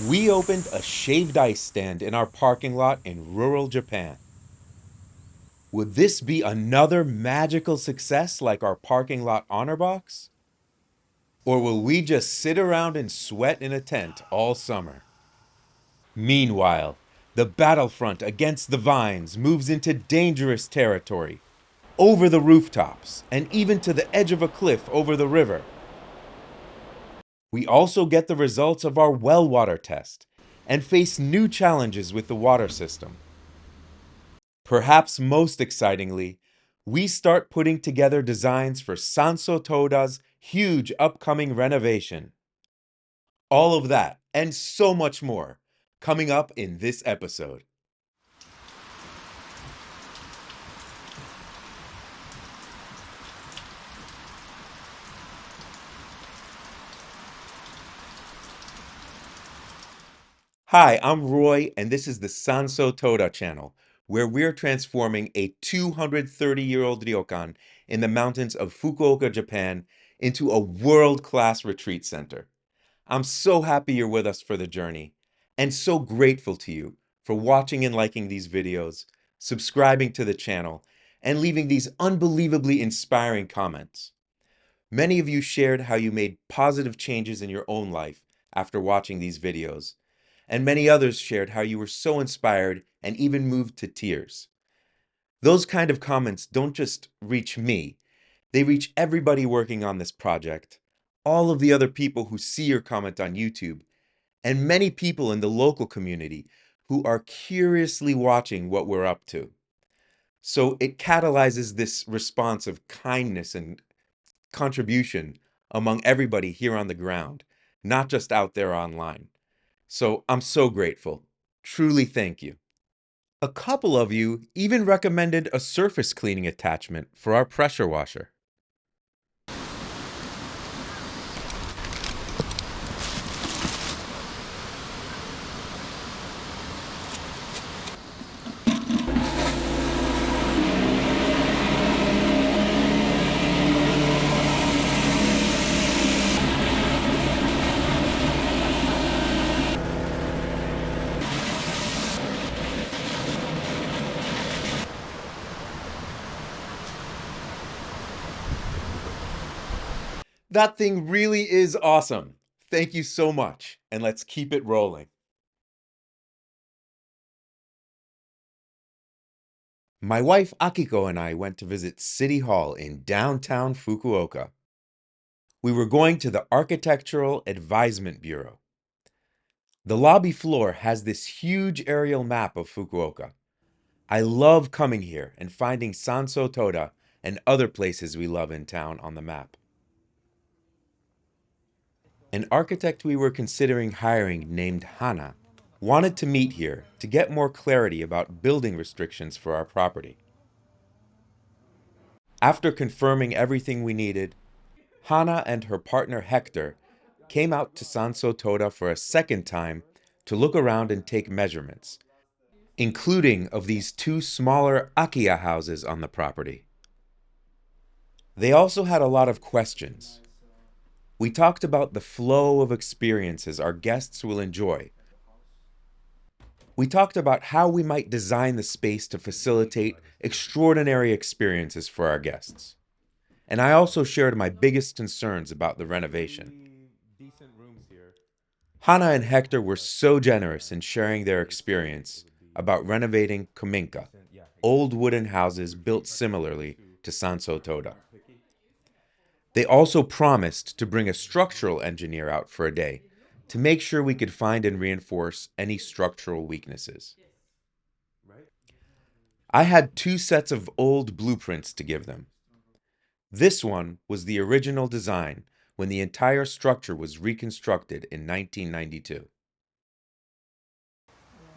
We opened a shaved ice stand in our parking lot in rural Japan. Would this be another magical success like our parking lot honor box? Or will we just sit around and sweat in a tent all summer? Meanwhile, the battlefront against the vines moves into dangerous territory, over the rooftops, and even to the edge of a cliff over the river. We also get the results of our well water test and face new challenges with the water system. Perhaps most excitingly, we start putting together designs for Sanso Tōda's huge upcoming renovation. All of that and so much more coming up in this episode. Hi, I'm Roy, and this is the Sanso Tōda channel, where we're transforming a 230-year-old ryokan in the mountains of Fukuoka, Japan, into a world-class retreat center. I'm so happy you're with us for the journey, and so grateful to you for watching and liking these videos, subscribing to the channel, and leaving these unbelievably inspiring comments. Many of you shared how you made positive changes in your own life after watching these videos, and many others shared how you were so inspired and even moved to tears. Those kind of comments don't just reach me, they reach everybody working on this project, all of the other people who see your comment on YouTube, and many people in the local community who are curiously watching what we're up to. So it catalyzes this response of kindness and contribution among everybody here on the ground, not just out there online. So I'm so grateful. Truly thank you. A couple of you even recommended a surface cleaning attachment for our pressure washer. That thing really is awesome. Thank you so much, and let's keep it rolling. My wife Akiko and I went to visit City Hall in downtown Fukuoka. We were going to the Architectural Advisement Bureau. The lobby floor has this huge aerial map of Fukuoka. I love coming here and finding Sanso Tōda and other places we love in town on the map. An architect we were considering hiring named Hana wanted to meet here to get more clarity about building restrictions for our property. After confirming everything we needed, Hana and her partner Hector came out to Sanso Tōda for a second time to look around and take measurements, including of these two smaller Akiya houses on the property. They also had a lot of questions. We talked about the flow of experiences our guests will enjoy. We talked about how we might design the space to facilitate extraordinary experiences for our guests. And I also shared my biggest concerns about the renovation. Hana and Hector were so generous in sharing their experience about renovating kominka, old wooden houses built similarly to Sanso Tōda. They also promised to bring a structural engineer out for a day to make sure we could find and reinforce any structural weaknesses. I had two sets of old blueprints to give them. This one was the original design when the entire structure was reconstructed in 1992.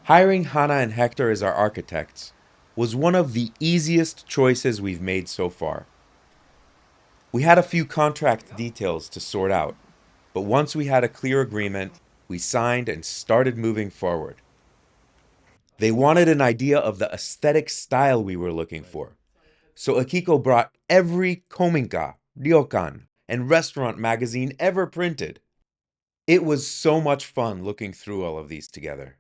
Hiring Hana and Hector as our architects was one of the easiest choices we've made so far. We had a few contract details to sort out, but once we had a clear agreement, we signed and started moving forward. They wanted an idea of the aesthetic style we were looking for, so Akiko brought every kominka, ryokan, and restaurant magazine ever printed. It was so much fun looking through all of these together.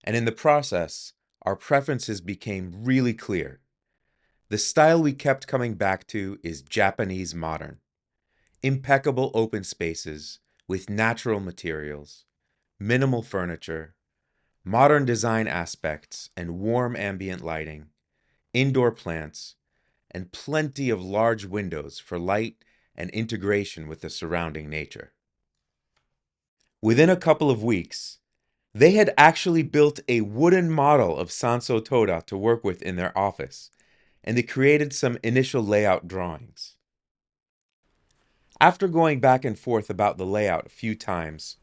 And in the process, our preferences became really clear. The style we kept coming back to is Japanese modern. Impeccable open spaces with natural materials, minimal furniture, modern design aspects and warm ambient lighting, indoor plants, and plenty of large windows for light and integration with the surrounding nature. Within a couple of weeks, they had actually built a wooden model of Sanso Tōda to work with in their office, and they created some initial layout drawings. After going back and forth about the layout a few times,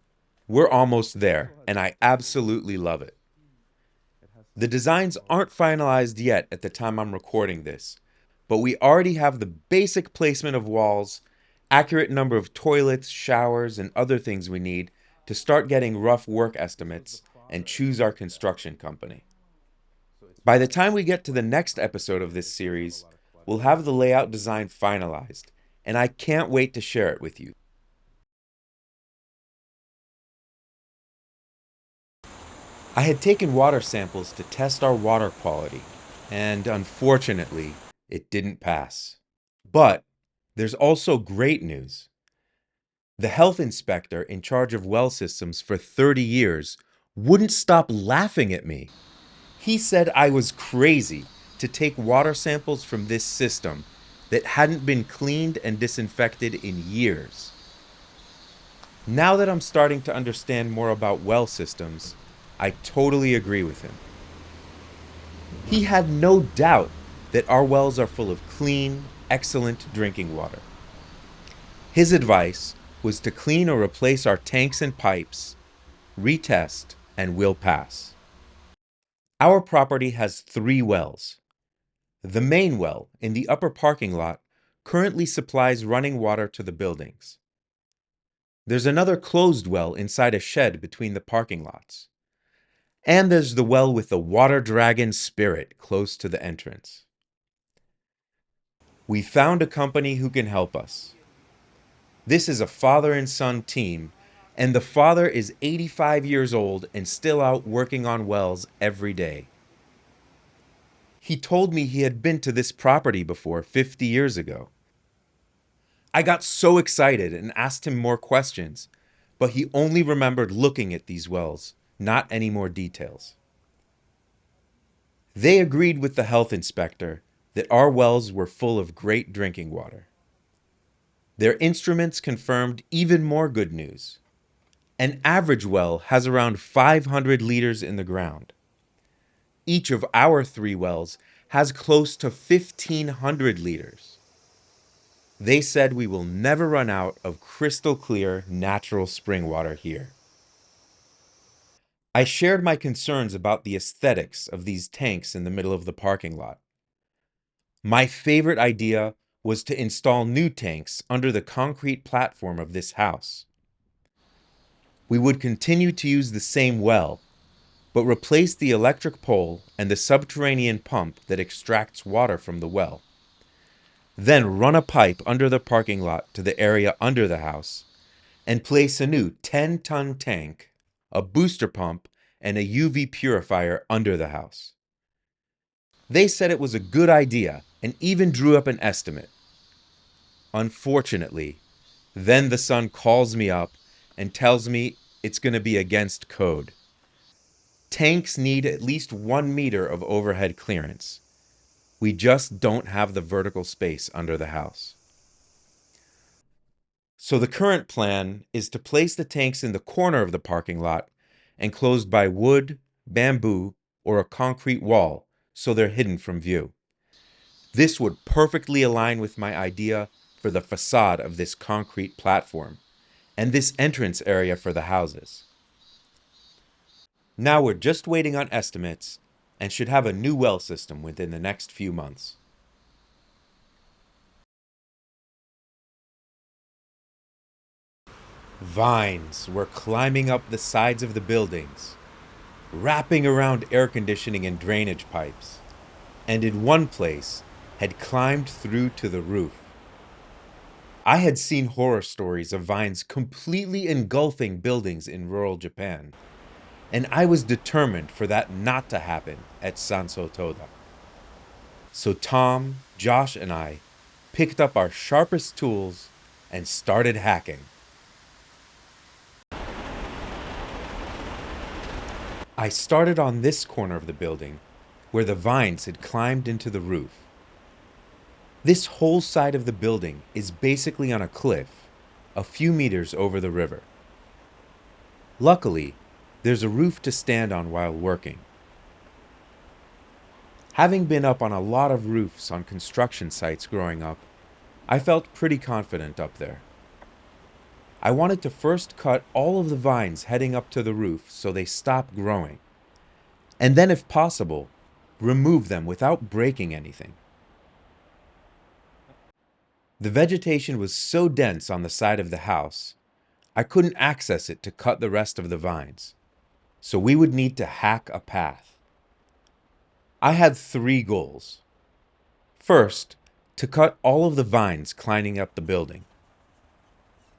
we're almost there, and I absolutely love it. The designs aren't finalized yet at the time I'm recording this, but we already have the basic placement of walls, accurate number of toilets, showers, and other things we need to start getting rough work estimates and choose our construction company. By the time we get to the next episode of this series, we'll have the layout design finalized, and I can't wait to share it with you. I had taken water samples to test our water quality, and unfortunately, it didn't pass. But there's also great news. The health inspector in charge of well systems for 30 years wouldn't stop laughing at me. He said I was crazy to take water samples from this system that hadn't been cleaned and disinfected in years. Now that I'm starting to understand more about well systems, I totally agree with him. He had no doubt that our wells are full of clean, excellent drinking water. His advice was to clean or replace our tanks and pipes, retest, and we'll pass. Our property has 3 wells. The main well in the upper parking lot currently supplies running water to the buildings. There's another closed well inside a shed between the parking lots. And there's the well with the water dragon spirit close to the entrance. We found a company who can help us. This is a father and son team, and the father is 85 years old and still out working on wells every day. He told me he had been to this property before 50 years ago. I got so excited and asked him more questions, but he only remembered looking at these wells, not any more details. They agreed with the health inspector that our wells were full of great drinking water. Their instruments confirmed even more good news. An average well has around 500 liters in the ground. Each of our 3 wells has close to 1,500 liters. They said we will never run out of crystal clear natural spring water here. I shared my concerns about the aesthetics of these tanks in the middle of the parking lot. My favorite idea was to install new tanks under the concrete platform of this house. We would continue to use the same well, but replace the electric pole and the subterranean pump that extracts water from the well. Then run a pipe under the parking lot to the area under the house and place a new 10-ton tank, a booster pump, and a UV purifier under the house. They said it was a good idea and even drew up an estimate. Unfortunately, then the son calls me up and tells me it's going to be against code. Tanks need at least 1 meter of overhead clearance. We just don't have the vertical space under the house. So the current plan is to place the tanks in the corner of the parking lot, enclosed by wood, bamboo, or a concrete wall, so they're hidden from view. This would perfectly align with my idea for the facade of this concrete platform and this entrance area for the houses. Now we're just waiting on estimates and should have a new well system within the next few months. Vines were climbing up the sides of the buildings, wrapping around air conditioning and drainage pipes, and in one place had climbed through to the roof. I had seen horror stories of vines completely engulfing buildings in rural Japan, and I was determined for that not to happen at Sanso Tōda. So Tom, Josh, and I picked up our sharpest tools and started hacking. I started on this corner of the building where the vines had climbed into the roof. This whole side of the building is basically on a cliff, a few meters over the river. Luckily, there's a roof to stand on while working. Having been up on a lot of roofs on construction sites growing up, I felt pretty confident up there. I wanted to first cut all of the vines heading up to the roof so they stop growing, and then if possible, remove them without breaking anything. The vegetation was so dense on the side of the house, I couldn't access it to cut the rest of the vines, so we would need to hack a path. I had 3 goals. First, to cut all of the vines climbing up the building.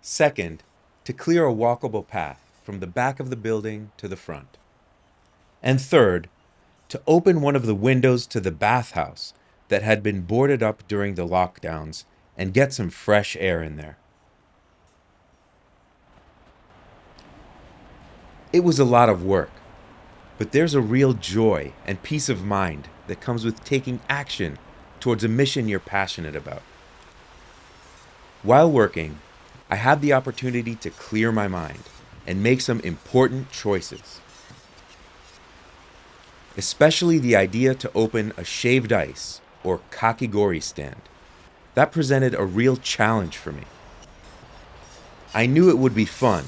Second, to clear a walkable path from the back of the building to the front. And third, to open one of the windows to the bathhouse that had been boarded up during the lockdowns and get some fresh air in there. It was a lot of work, but there's a real joy and peace of mind that comes with taking action towards a mission you're passionate about. While working, I had the opportunity to clear my mind and make some important choices. Especially the idea to open a shaved ice or kakigori stand. That presented a real challenge for me. I knew it would be fun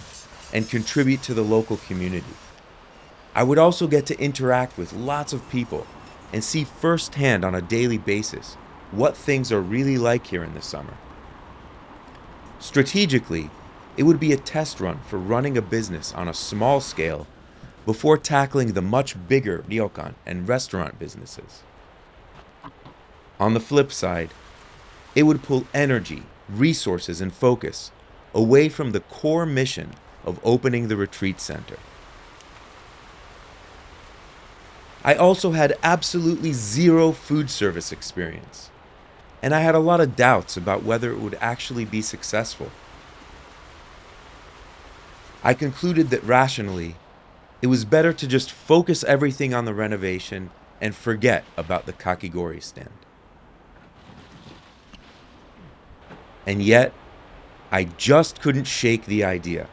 and contribute to the local community. I would also get to interact with lots of people and see firsthand on a daily basis what things are really like here in the summer. Strategically, it would be a test run for running a business on a small scale before tackling the much bigger ryokan and restaurant businesses. On the flip side, it would pull energy, resources, and focus away from the core mission of opening the retreat center. I also had absolutely zero food service experience, and I had a lot of doubts about whether it would actually be successful. I concluded that rationally, it was better to just focus everything on the renovation and forget about the kakigori stand. And yet, I just couldn't shake the idea.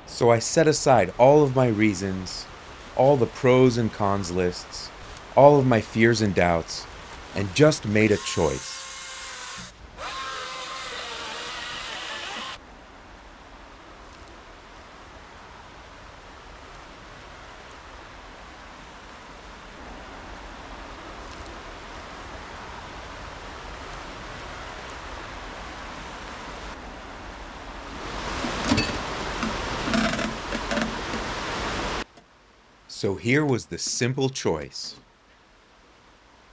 So I set aside all of my reasons, all the pros and cons lists, all of my fears and doubts, and just made a choice. So here was the simple choice.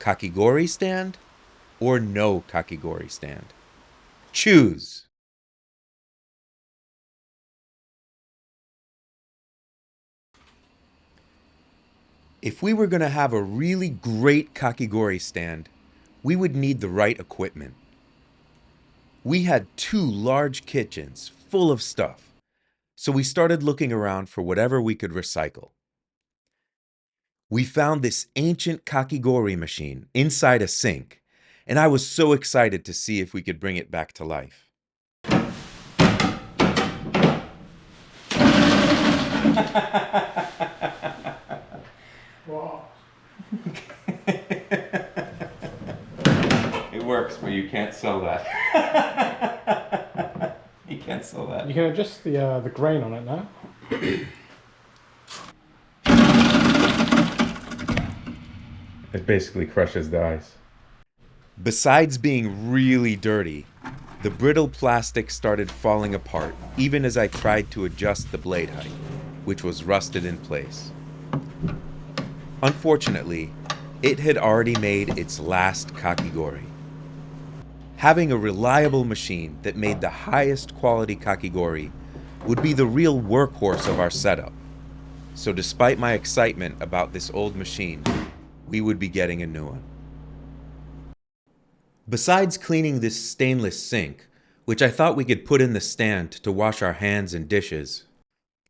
Kakigori stand or no kakigori stand? Choose. If we were going to have a really great kakigori stand, we would need the right equipment. We had 2 large kitchens full of stuff, so we started looking around for whatever we could recycle. We found this ancient kakigori machine inside a sink, and I was so excited to see if we could bring it back to life. Wow. It works, but you can't sell that. You can't sell that. You can adjust the grain on it now. It basically crushes the ice. Besides being really dirty, the brittle plastic started falling apart even as I tried to adjust the blade height, which was rusted in place. Unfortunately, it had already made its last kakigori. Having a reliable machine that made the highest quality kakigori would be the real workhorse of our setup. So despite my excitement about this old machine, we would be getting a new one. Besides cleaning this stainless sink, which I thought we could put in the stand to wash our hands and dishes,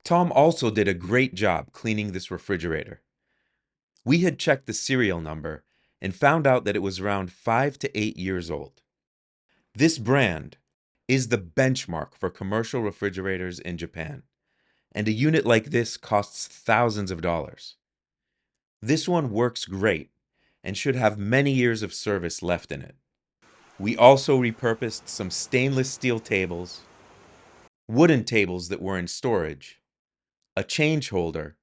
Tom also did a great job cleaning this refrigerator. We had checked the serial number and found out that it was around 5 to 8 years old. This brand is the benchmark for commercial refrigerators in Japan, and a unit like this costs thousands of dollars. This one works great and should have many years of service left in it. We also repurposed some stainless steel tables, wooden tables that were in storage, a change holder,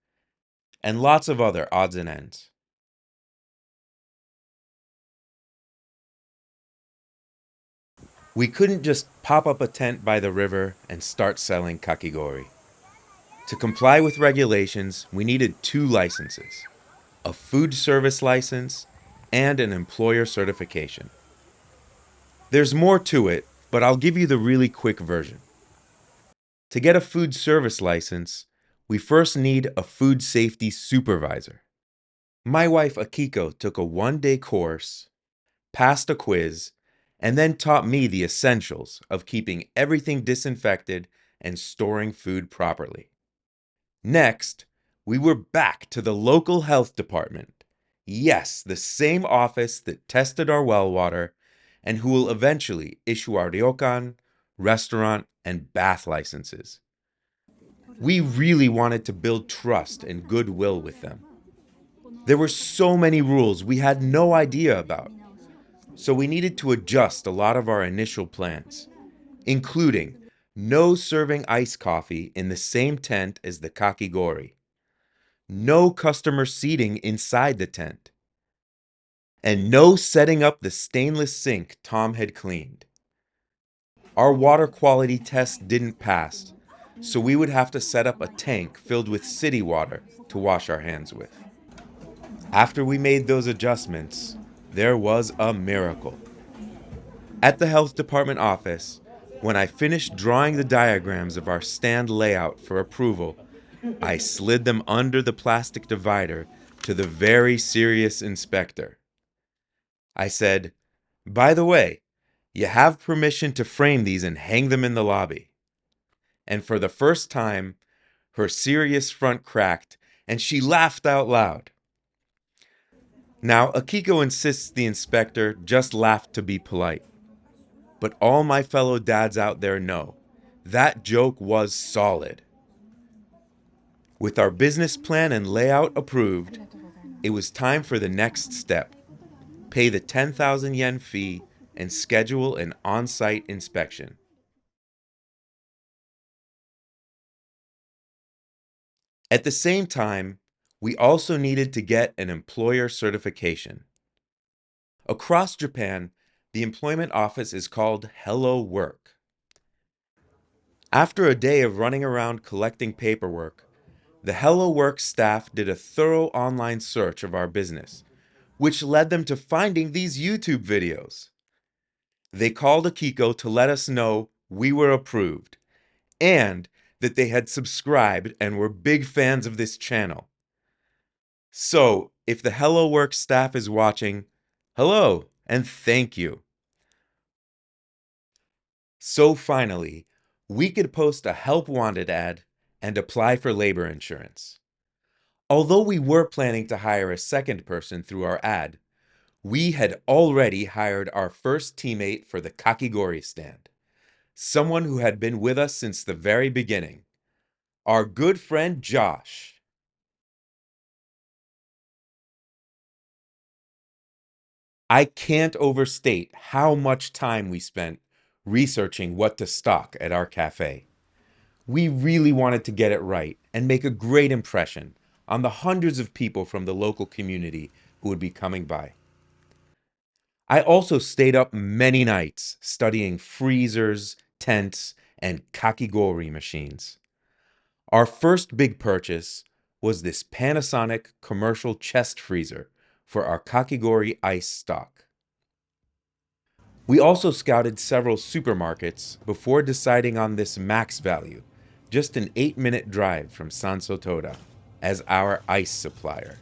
and lots of other odds and ends. We couldn't just pop up a tent by the river and start selling kakigori. To comply with regulations, we needed 2 licenses, a food service license and an employer certification. There's more to it, but I'll give you the really quick version. To get a food service license, we first need a food safety supervisor. My wife Akiko took a 1-day course, passed a quiz, and then taught me the essentials of keeping everything disinfected and storing food properly. Next, we were back to the local health department. Yes, the same office that tested our well water and who will eventually issue our ryokan, restaurant, and bath licenses. We really wanted to build trust and goodwill with them. There were so many rules we had no idea about, so we needed to adjust a lot of our initial plans, including no serving iced coffee in the same tent as the kakigori, no customer seating inside the tent, and no setting up the stainless sink Tom had cleaned. Our water quality test didn't pass, so we would have to set up a tank filled with city water to wash our hands with. After we made those adjustments, there was a miracle. At the health department office, when I finished drawing the diagrams of our stand layout for approval, I slid them under the plastic divider to the very serious inspector. I said, "By the way, you have permission to frame these and hang them in the lobby." And for the first time, her serious front cracked and she laughed out loud. Now, Akiko insists the inspector just laughed to be polite. But all my fellow dads out there know that joke was solid. With our business plan and layout approved, it was time for the next step: pay the 10,000 yen fee and schedule an on site inspection. At the same time, we also needed to get an employer certification. Across Japan, the employment office is called Hello Work. After a day of running around collecting paperwork, the Hello Work staff did a thorough online search of our business, which led them to finding these YouTube videos. They called Akiko to let us know we were approved and that they had subscribed and were big fans of this channel. So, if the Hello Work staff is watching, hello and thank you. So finally, we could post a help wanted ad and apply for labor insurance. Although we were planning to hire a second person through our ad, we had already hired our first teammate for the kakigori stand, someone who had been with us since the very beginning, our good friend Josh. I can't overstate how much time we spent researching what to stock at our cafe. We really wanted to get it right and make a great impression on the hundreds of people from the local community who would be coming by. I also stayed up many nights studying freezers, tents, and kakigori machines. Our first big purchase was this Panasonic commercial chest freezer for our kakigori ice stock. We also scouted several supermarkets before deciding on this max value, just an 8-minute drive from Sanso Tōda, as our ice supplier.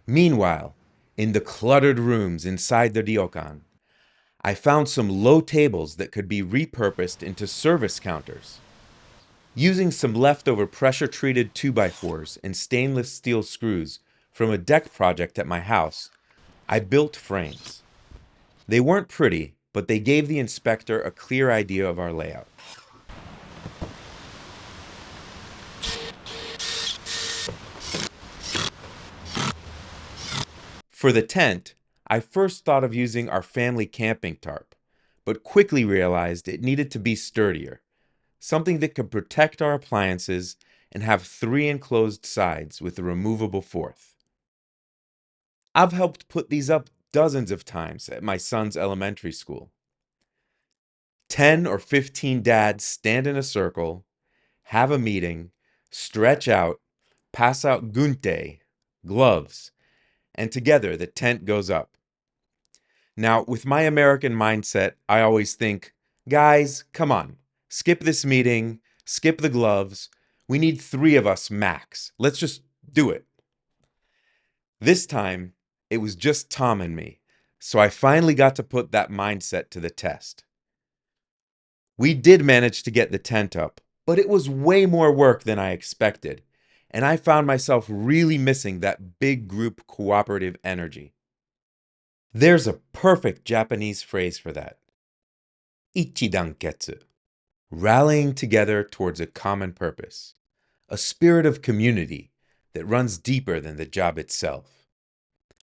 Meanwhile, in the cluttered rooms inside the ryokan, I found some low tables that could be repurposed into service counters. Using some leftover pressure-treated 2x4s and stainless steel screws from a deck project at my house, I built frames. They weren't pretty, but they gave the inspector a clear idea of our layout. For the tent, I first thought of using our family camping tarp, but quickly realized it needed to be sturdier, something that could protect our appliances and have 3 enclosed sides with a removable fourth. I've helped put these up dozens of times at my son's elementary school. 10 or 15 dads stand in a circle, have a meeting, stretch out, pass out gunte, gloves, and together the tent goes up. Now, with my American mindset, I always think, guys, come on, skip this meeting, skip the gloves. We need 3 of us max. Let's just do it. This time, it was just Tom and me, so I finally got to put that mindset to the test. We did manage to get the tent up, but it was way more work than I expected, and I found myself really missing that big group cooperative energy. There's a perfect Japanese phrase for that. Ichidanketsu. Rallying together towards a common purpose. A spirit of community that runs deeper than the job itself.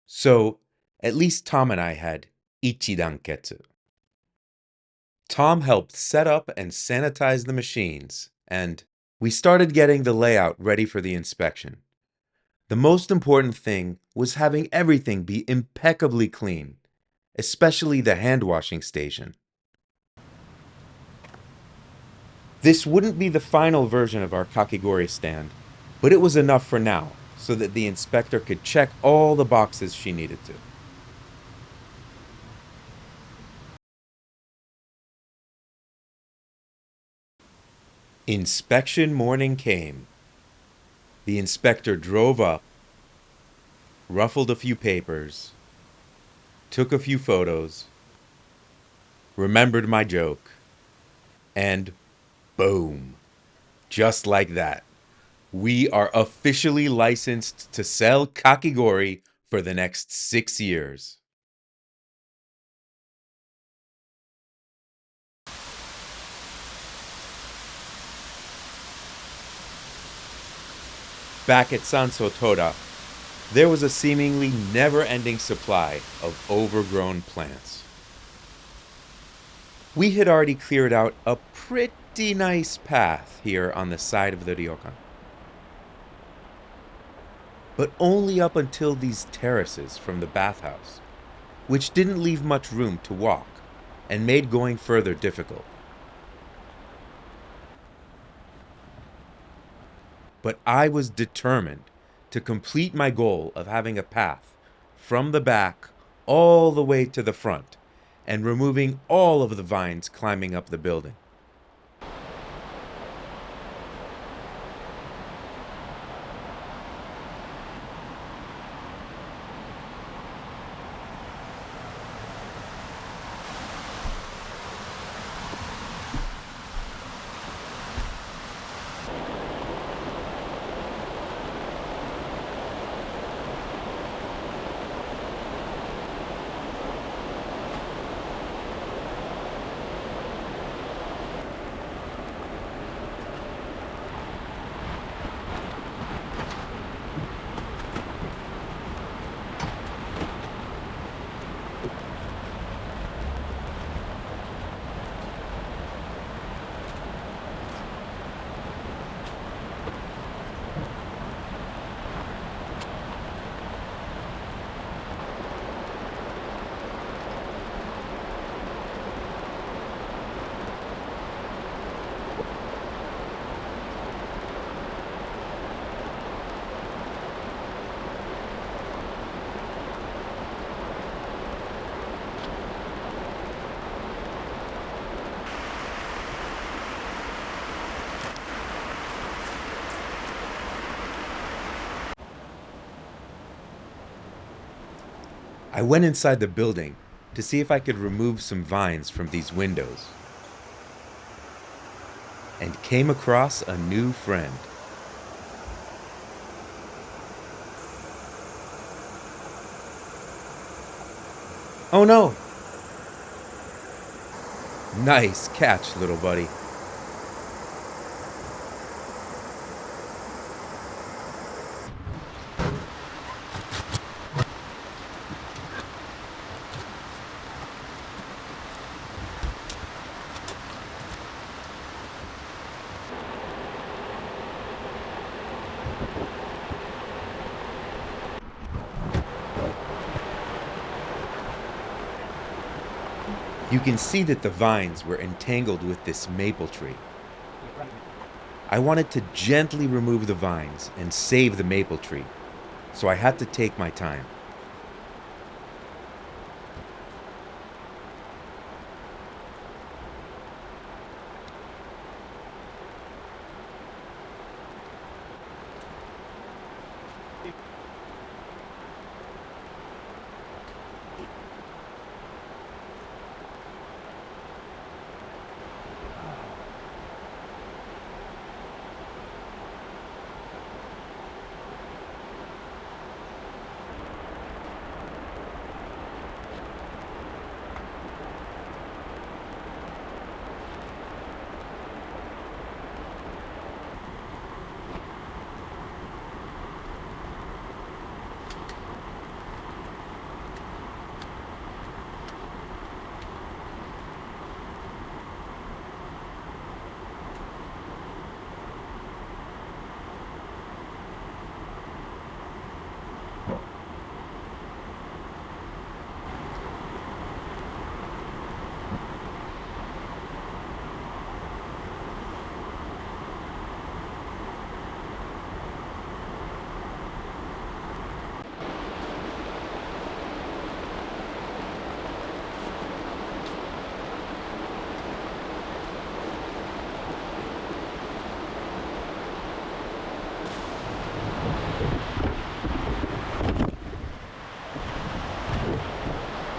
So, at least Tom and I had Ichidanketsu. Tom helped set up and sanitize the machines, and we started getting the layout ready for the inspection. The most important thing was having everything be impeccably clean, especially the hand washing station. This wouldn't be the final version of our kakigori stand, but it was enough for now, so that the inspector could check all the boxes she needed to. Inspection morning came. The inspector drove up, ruffled a few papers, took a few photos, remembered my joke, and boom, just like that, we are officially licensed to sell kakigori for the next 6 years. Back at Sanso Tōda, there was a seemingly never-ending supply of overgrown plants. We had already cleared out a pretty nice path here on the side of the ryokan. But only up until these terraces from the bathhouse, which didn't leave much room to walk and made going further difficult. But I was determined to complete my goal of having a path from the back all the way to the front and removing all of the vines climbing up the building. I went inside the building to see if I could remove some vines from these windows and came across a new friend. Oh no! Nice catch, little buddy. You can see that the vines were entangled with this maple tree. I wanted to gently remove the vines and save the maple tree, so I had to take my time.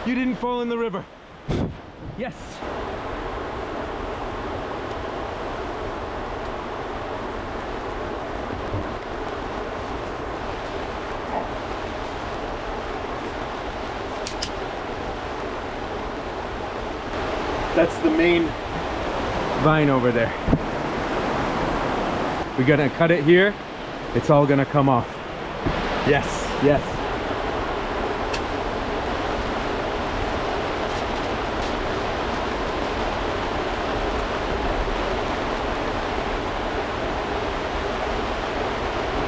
You didn't fall in the river. Yes. That's the main vine over there. We're gonna cut it here. It's all gonna come off. Yes, yes.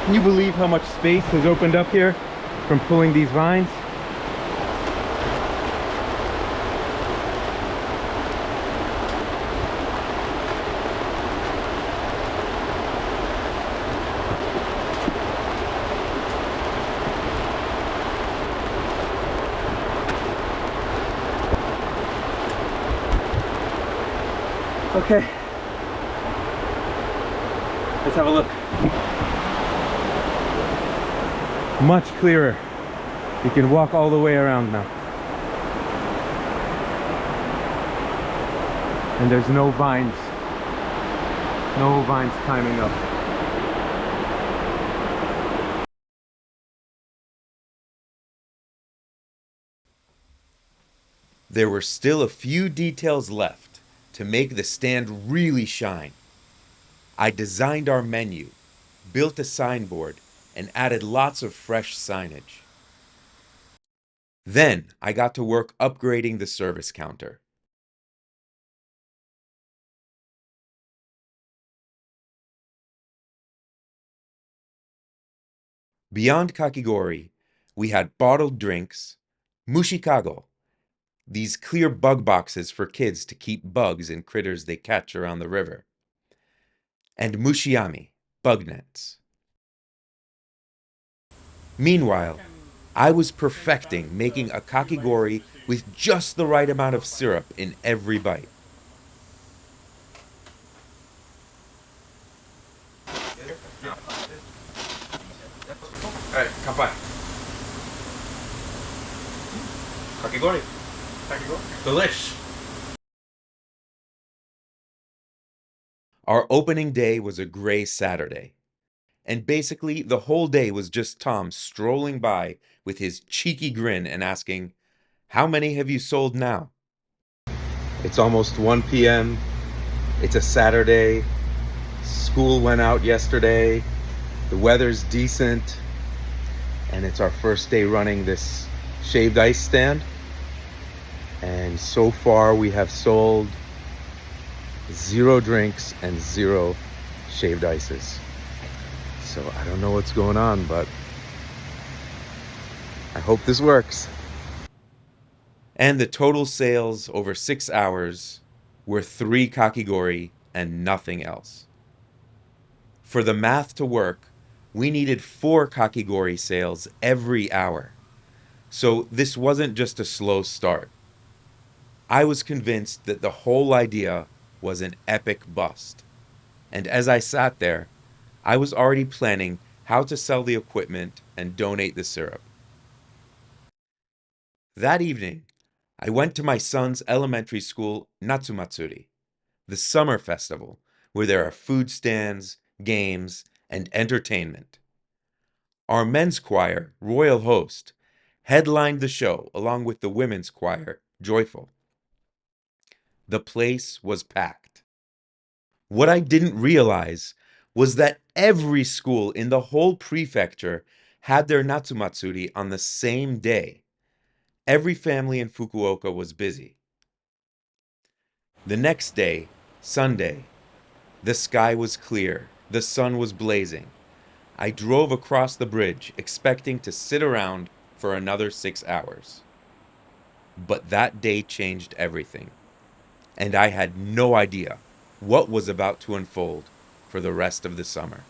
Can you believe how much space has opened up here from pulling these vines? Okay, let's have a look. Much clearer. You can walk all the way around now. And there's no vines. No vines climbing up. There were still a few details left to make the stand really shine. I designed our menu, built a signboard, and added lots of fresh signage. Then I got to work upgrading the service counter. Beyond kakigori, we had bottled drinks, mushikago, these clear bug boxes for kids to keep bugs and critters they catch around the river, and mushiami, bug nets. Meanwhile, I was perfecting making a kakigori with just the right amount of syrup in every bite. Alright, kanpai. Kakigori. Delish. Our opening day was a gray Saturday. And basically, the whole day was just Tom strolling by with his cheeky grin and asking, "How many have you sold now?" It's almost 1 p.m. It's a Saturday. School went out yesterday. The weather's decent. And it's our first day running this shaved ice stand. And so far, we have sold 0 drinks and 0 shaved ices. So I don't know what's going on, but I hope this works. And the total sales over 6 hours were 3 kakigori and nothing else. For the math to work, we needed 4 kakigori sales every hour. So this wasn't just a slow start. I was convinced that the whole idea was an epic bust. And as I sat there, I was already planning how to sell the equipment and donate the syrup. That evening, I went to my son's elementary school Natsumatsuri, the summer festival, where there are food stands, games, and entertainment. Our men's choir, Royal Host, headlined the show along with the women's choir, Joyful. The place was packed. What I didn't realize was that every school in the whole prefecture had their Natsumatsuri on the same day. Every family in Fukuoka was busy. The next day, Sunday, the sky was clear, the sun was blazing. I drove across the bridge expecting to sit around for another 6 hours. But that day changed everything, and I had no idea what was about to unfold for the rest of the summer.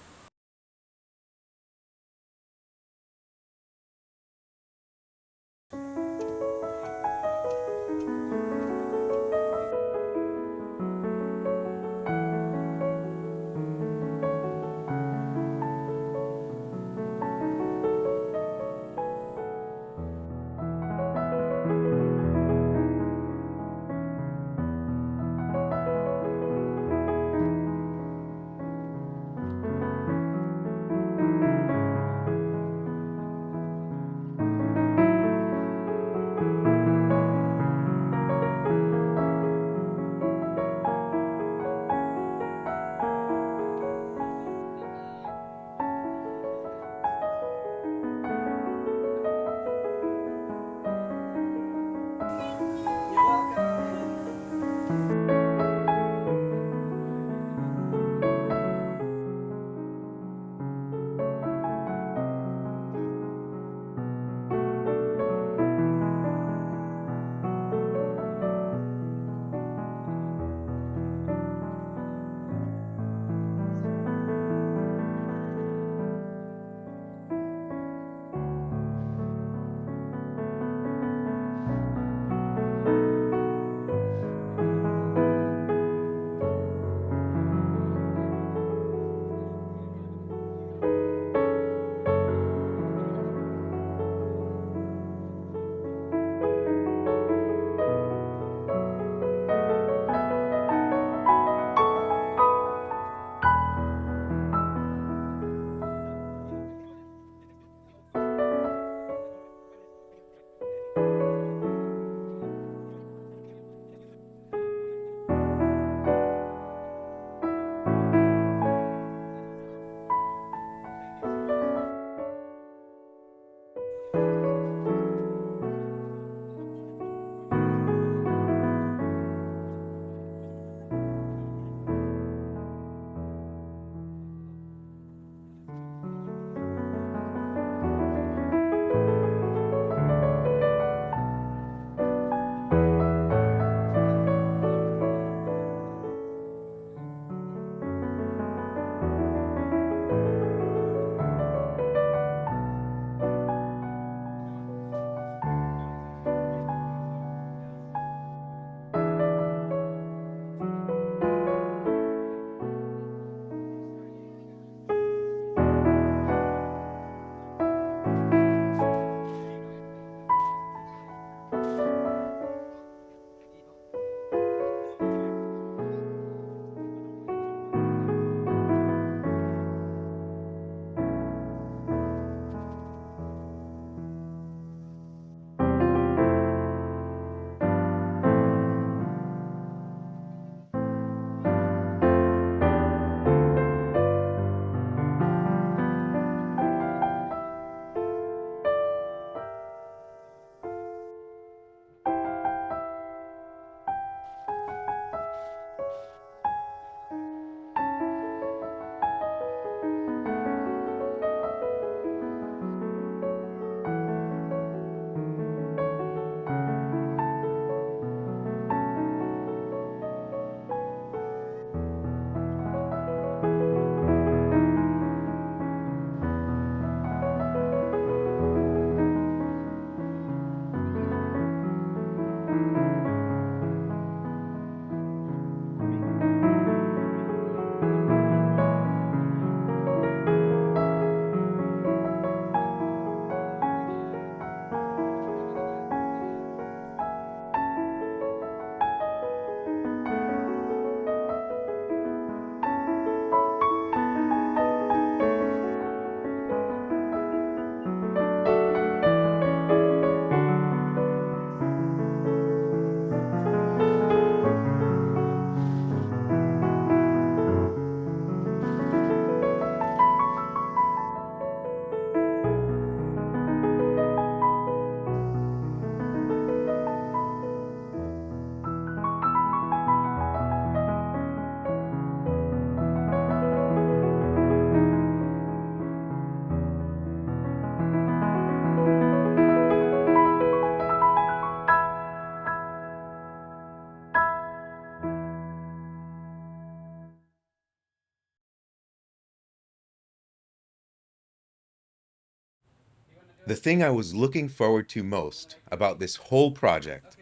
The thing I was looking forward to most about this whole project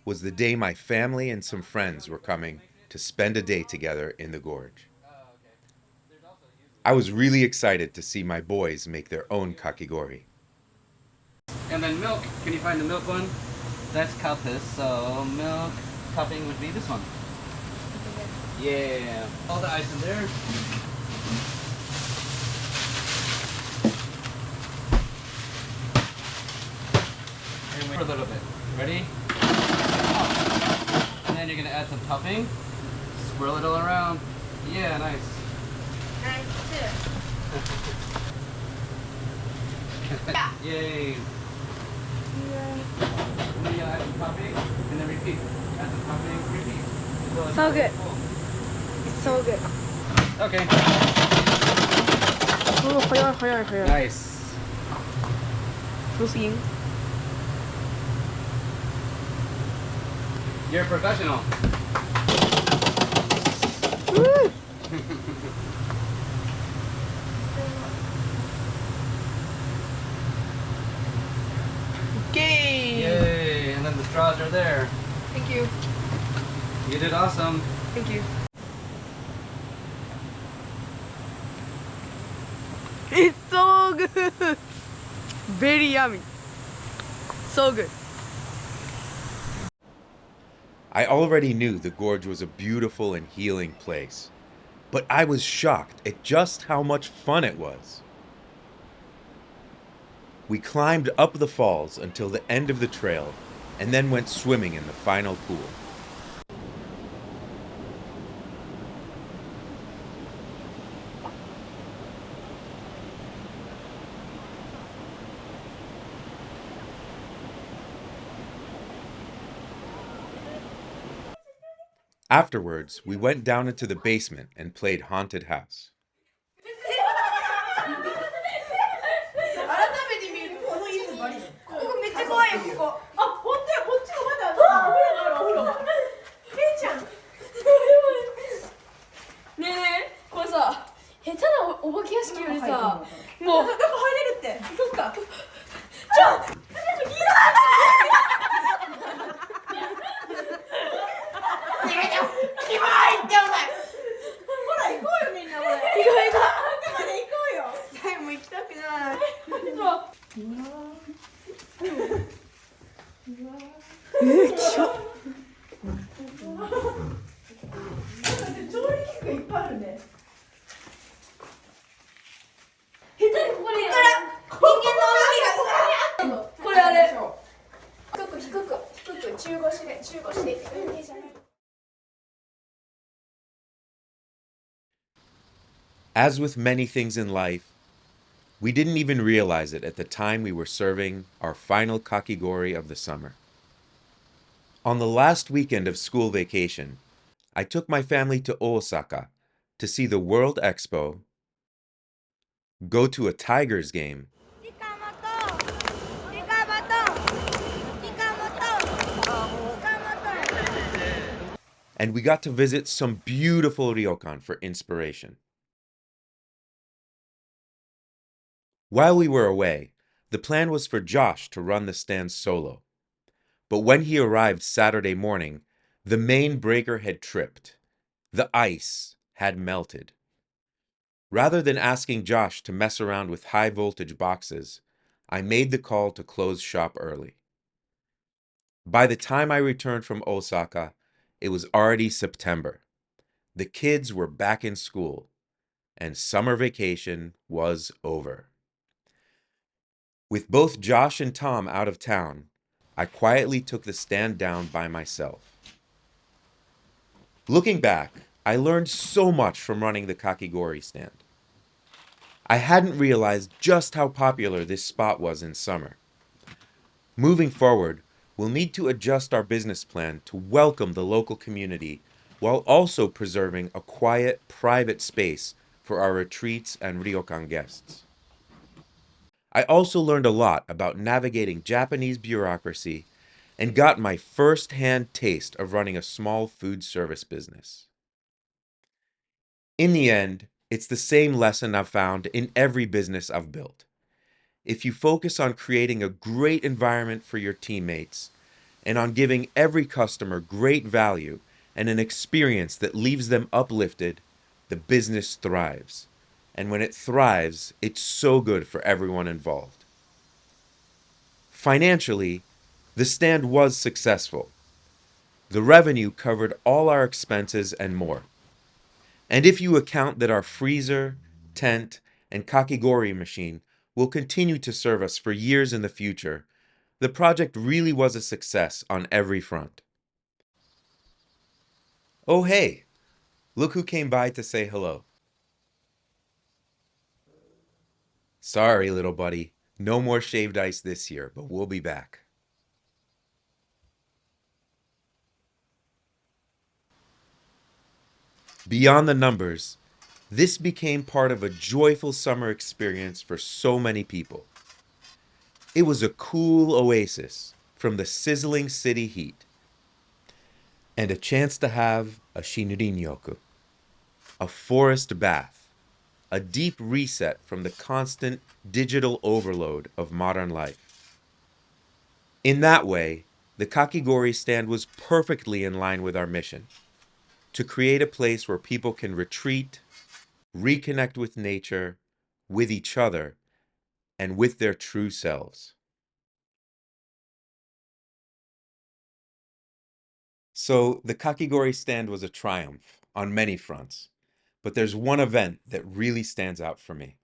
was the day my family and some friends were coming to spend a day together in the gorge. I was really excited to see my boys make their own kakigori. And then milk. Can you find the milk one? That's cowpis, so milk cupping would be this one. Yeah. All the ice in there. And wait for a little bit. Ready? And then you're gonna add some topping. Swirl it all around. Yeah, nice. Yay. And then you add some topping, and then repeat. Add some topping, repeat. So good. It's so good. Okay. Oh, 早い早い早い。 Nice. すごすぎん。 You're a professional. Okay. Yay! And then the straws are there. Thank you. You did awesome. Thank you. It's so good. Very yummy. So good. I already knew the gorge was a beautiful and healing place, but I was shocked at just how much fun it was. We climbed up the falls until the end of the trail and then went swimming in the final pool. Afterwards, we went down into the basement and played haunted house. 改めて見るとこの椅子バリここめっちゃ怖いよここあ本当やこっちがまだお風呂があるお風呂ケイちゃんねえねえこれさ下手なお化け屋敷よりさもう中入れるってそっかキモいってお前ほら行こうよみんなこれ行こう中まで行こうよタイム行きたくない調理器具がいっぱいあるね下手にここに人間の動きがこれあれ低く中腰でいいじゃない As with many things in life, we didn't even realize it at the time we were serving our final kakigori of the summer. On the last weekend of school vacation, I took my family to Osaka to see the World Expo, go to a Tigers game, and we got to visit some beautiful ryokan for inspiration. While we were away, the plan was for Josh to run the stand solo. But when he arrived Saturday morning, the main breaker had tripped. The ice had melted. Rather than asking Josh to mess around with high voltage boxes, I made the call to close shop early. By the time I returned from Osaka, it was already September. The kids were back in school, and summer vacation was over. With both Josh and Tom out of town, I quietly took the stand down by myself. Looking back, I learned so much from running the kakigori stand. I hadn't realized just how popular this spot was in summer. Moving forward, we'll need to adjust our business plan to welcome the local community while also preserving a quiet, private space for our retreats and ryokan guests. I also learned a lot about navigating Japanese bureaucracy and got my first-hand taste of running a small food service business. In the end, it's the same lesson I've found in every business I've built. if you focus on creating a great environment for your teammates and on giving every customer great value and an experience that leaves them uplifted, the business thrives. And when it thrives, it's so good for everyone involved. Financially, the stand was successful. The revenue covered all our expenses and more. And if you account that our freezer, tent, and kakigori machine will continue to serve us for years in the future, the project really was a success on every front. Oh hey, look who came by to say hello. Sorry, little buddy, no more shaved ice this year, but we'll be back. Beyond the numbers, this became part of a joyful summer experience for so many people. It was a cool oasis from the sizzling city heat, and a chance to have a shinrin-yoku, a forest bath, a deep reset from the constant digital overload of modern life. In that way, the kakigori stand was perfectly in line with our mission, to create a place where people can retreat, reconnect with nature, with each other, and with their true selves. So the kakigori stand was a triumph on many fronts, but there's one event that really stands out for me.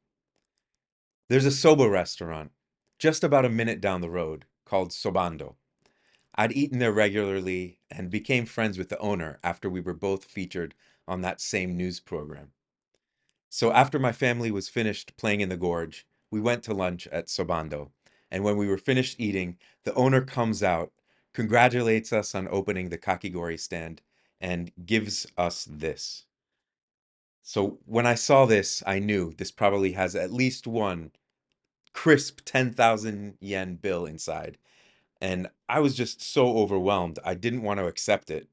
There's a soba restaurant just about a minute down the road called Sobando. I'd eaten there regularly and became friends with the owner after we were both featured on that same news program. So after my family was finished playing in the gorge, we went to lunch at Sobando. And when we were finished eating, the owner comes out, congratulates us on opening the kakigori stand, and gives us this. So when I saw this, I knew this probably has at least one crisp 10,000 yen bill inside. And I was just so overwhelmed. I didn't want to accept it.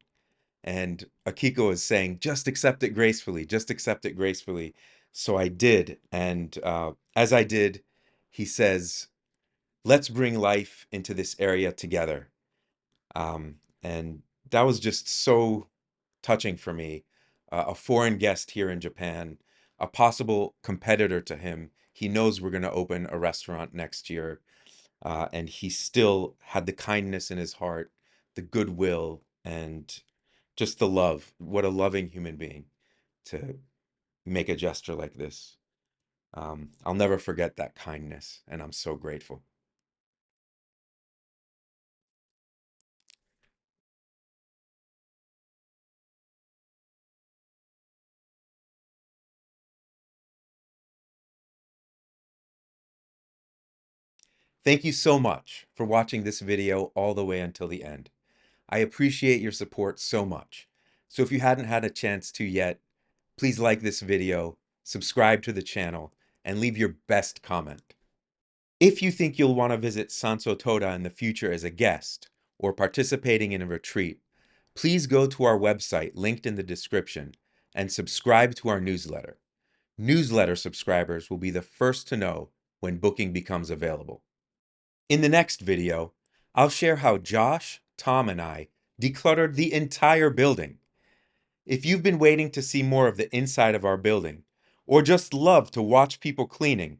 And Akiko is saying, just accept it gracefully, just accept it gracefully. So I did. And as I did, he says, let's bring life into this area together. And that was just so touching for me. A foreign guest here in Japan, a possible competitor to him. He knows we're going to open a restaurant next year. And he still had the kindness in his heart, the goodwill, and just the love. What a loving human being to make a gesture like this. I'll never forget that kindness, and I'm so grateful. Thank you so much for watching this video all the way until the end. I appreciate your support so much. So if you hadn't had a chance to yet, please like this video, subscribe to the channel, and leave your best comment. If you think you'll want to visit Sanso Tōda in the future as a guest or participating in a retreat, please go to our website linked in the description and subscribe to our newsletter. Newsletter subscribers will be the first to know when booking becomes available. In the next video, I'll share how Josh, Tom, and I decluttered the entire building. If you've been waiting to see more of the inside of our building, or just love to watch people cleaning,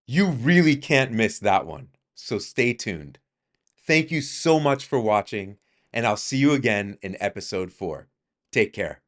you really can't miss that one, so stay tuned. Thank you so much for watching, and I'll see you again in episode 4. Take care.